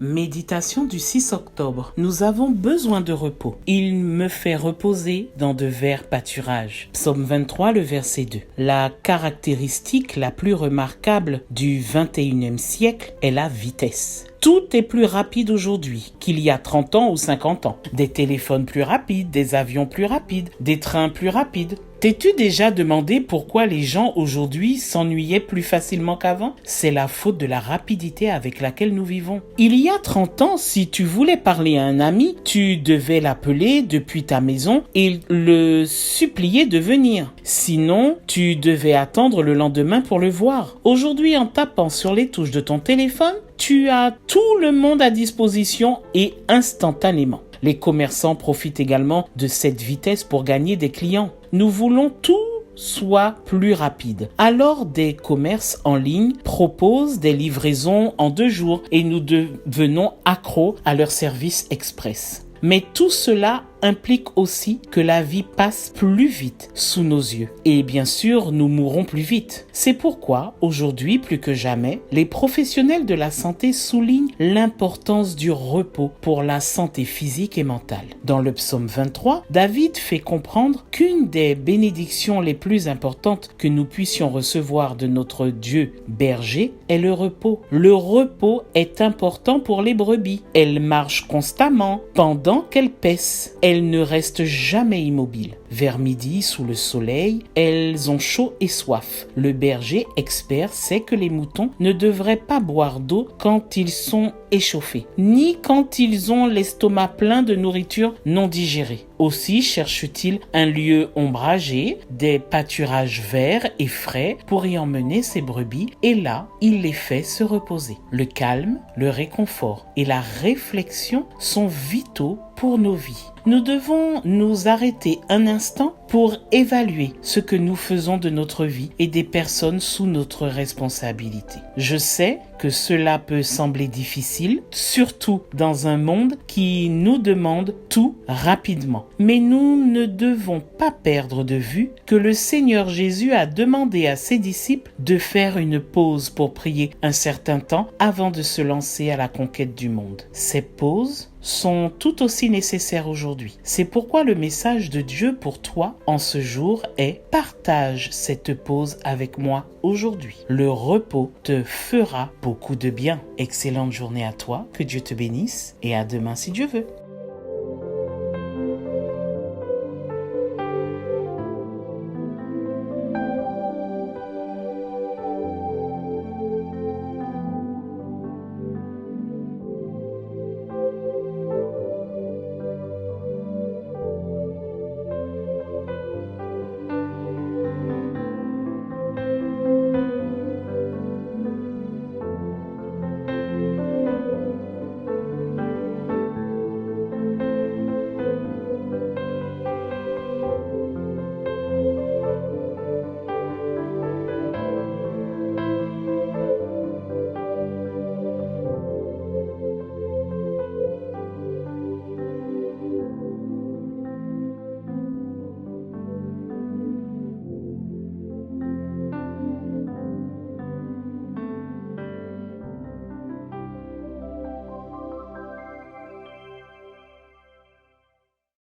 Méditation du 6 octobre. Nous avons besoin de repos. Il me fait reposer dans de verts pâturages. Psaume 23, le verset 2. La caractéristique la plus remarquable du 21e siècle est la vitesse. Tout est plus rapide aujourd'hui qu'il y a 30 ans ou 50 ans. Des téléphones plus rapides, des avions plus rapides, des trains plus rapides. T'es-tu déjà demandé pourquoi les gens aujourd'hui s'ennuyaient plus facilement qu'avant? C'est la faute de la rapidité avec laquelle nous vivons. Il y a 30 ans, si tu voulais parler à un ami, tu devais l'appeler depuis ta maison et le supplier de venir. Sinon, tu devais attendre le lendemain pour le voir. Aujourd'hui, en tapant sur les touches de ton téléphone, tu as tout le monde à disposition et instantanément. Les commerçants profitent également de cette vitesse pour gagner des clients. Nous voulons tout soit plus rapide. Alors des commerces en ligne proposent des livraisons en 2 jours et nous devenons accros à leur service express. Mais tout cela implique aussi que la vie passe plus vite sous nos yeux. Et bien sûr, nous mourrons plus vite. C'est pourquoi, aujourd'hui, plus que jamais, les professionnels de la santé soulignent l'importance du repos pour la santé physique et mentale. Dans le psaume 23, David fait comprendre qu'une des bénédictions les plus importantes que nous puissions recevoir de notre Dieu berger est le repos. Le repos est important pour les brebis. Elles marchent constamment pendant qu'elles paissent. Elles ne restent jamais immobiles. Vers midi, sous le soleil, elles ont chaud et soif. Le berger expert sait que les moutons ne devraient pas boire d'eau quand ils sont échauffés, ni quand ils ont l'estomac plein de nourriture non digérée. Aussi cherche-t-il un lieu ombragé, des pâturages verts et frais pour y emmener ses brebis, et là, il les fait se reposer. Le calme, le réconfort et la réflexion sont vitaux pour nos vies. Nous devons nous arrêter un instant pour évaluer ce que nous faisons de notre vie et des personnes sous notre responsabilité. Je sais que cela peut sembler difficile, surtout dans un monde qui nous demande tout rapidement. Mais nous ne devons pas perdre de vue que le Seigneur Jésus a demandé à ses disciples de faire une pause pour prier un certain temps avant de se lancer à la conquête du monde. Ces pauses sont tout aussi nécessaires aujourd'hui. C'est pourquoi le message de Dieu pour toi en ce jour est: partage cette pause avec moi aujourd'hui. Le repos te fera beaucoup de bien. Excellente journée à toi, que Dieu te bénisse et à demain si Dieu veut.